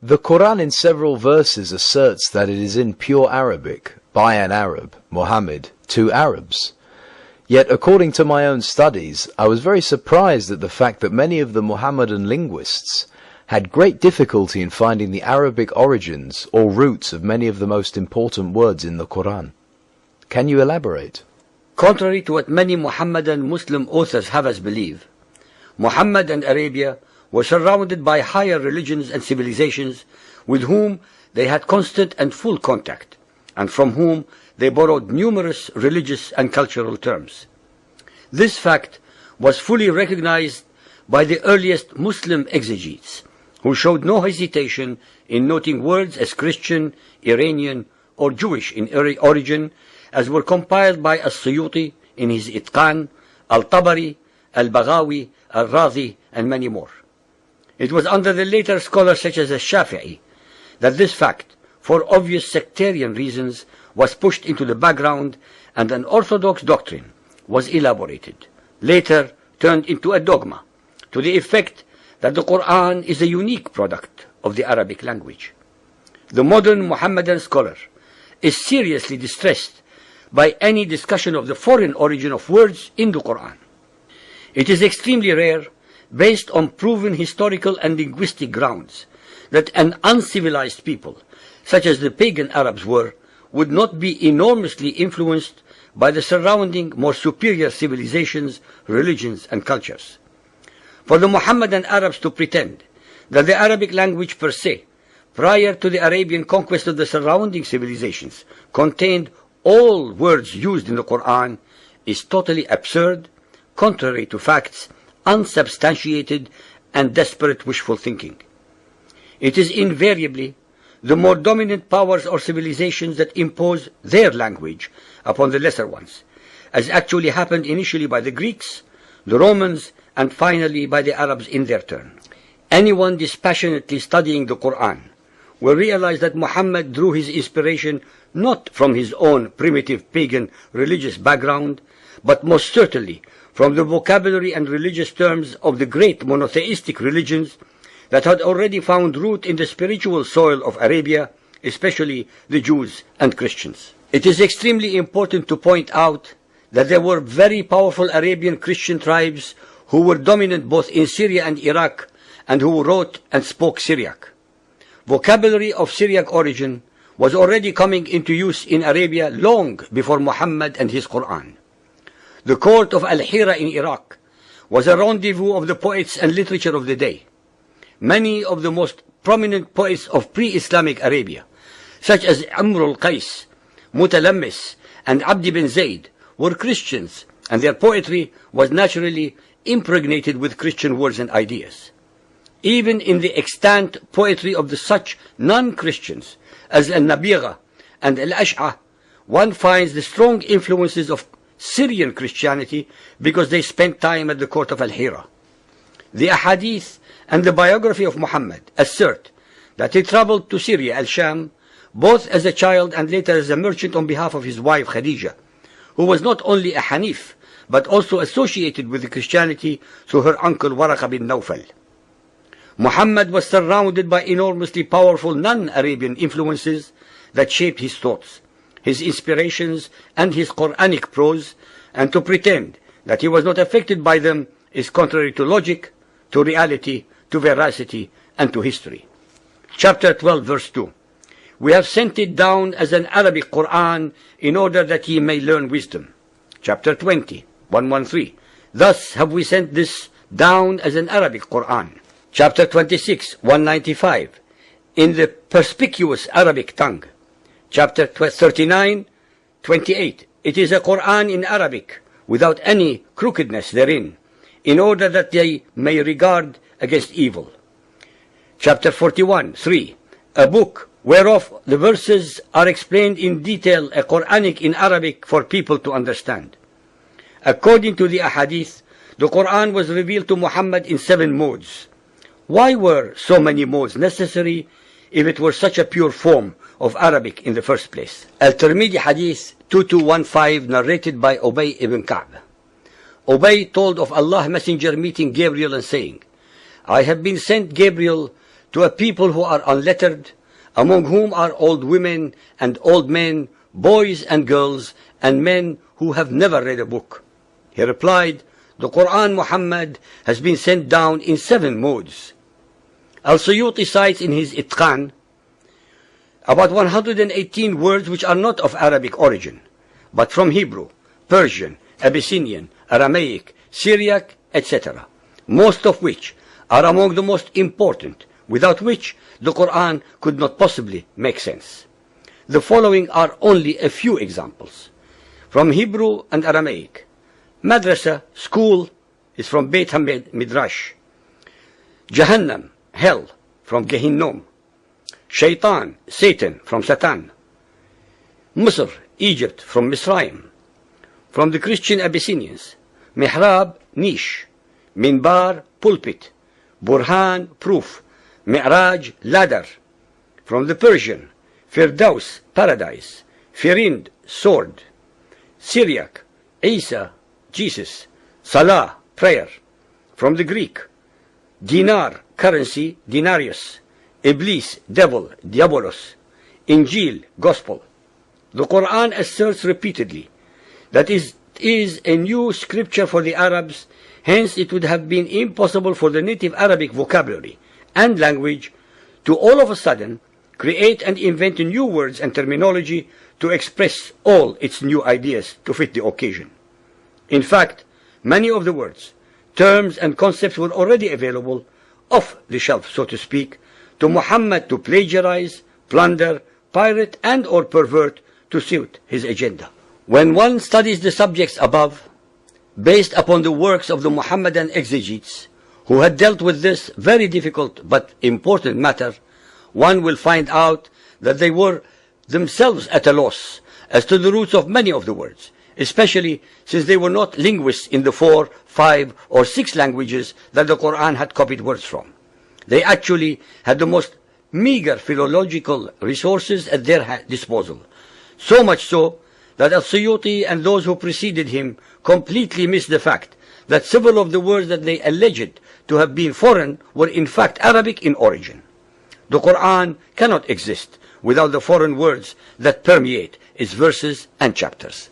The Quran in several verses asserts that it is in pure Arabic, by an Arab, Muhammad, to Arabs. Yet, according to my own studies, I was very surprised at the fact that many of the Muhammadan linguists had great difficulty in finding the Arabic origins or roots of many of the most important words in the Quran. Can you elaborate? Contrary to what many Muhammadan Muslim authors have us believe, Muhammad and Arabia were surrounded by higher religions and civilizations with whom they had constant and full contact, and from whom they borrowed numerous religious and cultural terms. This fact was fully recognized by the earliest Muslim exegetes, who showed no hesitation in noting words as Christian, Iranian, or Jewish in origin, as were compiled by As-Suyuti in his Itqan, Al-Tabari, Al-Baghawi, Al-Razi, and many more. It was under the later scholars such as Al-Shafi'i that this fact, for obvious sectarian reasons, was pushed into the background and an orthodox doctrine was elaborated, later turned into a dogma, to the effect that the Quran is a unique product of the Arabic language. The modern Muhammadan scholar is seriously distressed by any discussion of the foreign origin of words in the Quran. It is extremely rare, based on proven historical and linguistic grounds, that an uncivilized people, such as the pagan Arabs were, would not be enormously influenced by the surrounding more superior civilizations, religions, and cultures. For the Muhammadan Arabs to pretend that the Arabic language per se, prior to the Arabian conquest of the surrounding civilizations, contained all words used in the Quran is totally absurd, contrary to facts, unsubstantiated, and desperate wishful thinking. It is invariably the more dominant powers or civilizations that impose their language upon the lesser ones, as actually happened initially by the Greeks, the Romans, and finally by the Arabs in their turn. Anyone dispassionately studying the Quran will realize that Muhammad drew his inspiration not from his own primitive pagan religious background, but most certainly from the vocabulary and religious terms of the great monotheistic religions that had already found root in the spiritual soil of Arabia, especially the Jews and Christians. It is extremely important to point out that there were very powerful Arabian Christian tribes who were dominant both in Syria and Iraq, and who wrote and spoke Syriac. Vocabulary of Syriac origin was already coming into use in Arabia long before Muhammad and his Quran. The court of Al-Hira in Iraq was a rendezvous of the poets and literature of the day. Many of the most prominent poets of pre-Islamic Arabia, such as Amr al-Qais, Mutalammis, and Abd ibn Zayd, were Christians, and their poetry was naturally impregnated with Christian words and ideas. Even in the extant poetry of the such non-Christians as Al-Nabigha and Al-Ash'a, one finds the strong influences of Syrian Christianity because they spent time at the court of Al-Hira. The Ahadith and the biography of Muhammad assert that he traveled to Syria, Al-Sham, both as a child and later as a merchant on behalf of his wife Khadija, who was not only a Hanif, but also associated with Christianity through her uncle Waraka bin Nawfal. Muhammad was surrounded by enormously powerful non-Arabian influences that shaped his thoughts, his inspirations, and his Quranic prose, and to pretend that he was not affected by them is contrary to logic, to reality, to veracity, and to history. Chapter 12, verse 2. We have sent it down as an Arabic Quran in order that ye may learn wisdom. Chapter 20, 113. Thus have we sent this down as an Arabic Quran. Chapter 26, 195. In the perspicuous Arabic tongue. Chapter 39, 28. It is a Quran in Arabic, without any crookedness therein, in order that they may regard against evil. Chapter 41, 3. A book whereof the verses are explained in detail, a Quranic in Arabic for people to understand. According to the Ahadith, the Quran was revealed to Muhammad in 7 modes. Why were so many modes necessary if it were such a pure form of Arabic in the first place? Al-Tirmidhi Hadith 2215, narrated by Ubay ibn Ka'b. Ubay told of Allah Messenger meeting Gabriel and saying, I have been sent, Gabriel, to a people who are unlettered, among whom are old women and old men, boys and girls, and men who have never read a book? He replied, the Quran, Muhammad, has been sent down in 7 modes. Al-Suyuti cites in his Itqan about 118 words which are not of Arabic origin, but from Hebrew, Persian, Abyssinian, Aramaic, Syriac, etc., most of which are among the most important, without which the Quran could not possibly make sense. The following are only a few examples. From Hebrew and Aramaic, Madrasa, school, is from Beit Midrash. Jahannam, hell, from Gehinnom. Shaitan, Satan, from Satan. Misr, Egypt, from Misraim. From the Christian Abyssinians, Mihrab, niche. Minbar, pulpit. Burhan, proof. Mi'raj, ladder. From the Persian, Firdaus, paradise. Firind, sword. Syriac, Isa, Jesus. Salah, prayer. From the Greek, dinar, currency, denarius. Iblis, devil, diabolos. Injil, gospel. The Quran asserts repeatedly that it is a new scripture for the Arabs, hence it would have been impossible for the native Arabic vocabulary and language to all of a sudden create and invent new words and terminology to express all its new ideas to fit the occasion. In fact, many of the words, terms and concepts were already available off the shelf, so to speak, to Muhammad to plagiarize, plunder, pirate and or pervert to suit his agenda. When one studies the subjects above, based upon the works of the Muhammadan exegetes, who had dealt with this very difficult but important matter, one will find out that they were themselves at a loss as to the roots of many of the words, especially since they were not linguists in the 4, 5, or 6 languages that the Quran had copied words from. They actually had the most meager philological resources at their disposal, so much so that Al-Suyuti and those who preceded him completely missed the fact that several of the words that they alleged to have been foreign were in fact Arabic in origin. The Quran cannot exist without the foreign words that permeate its verses and chapters.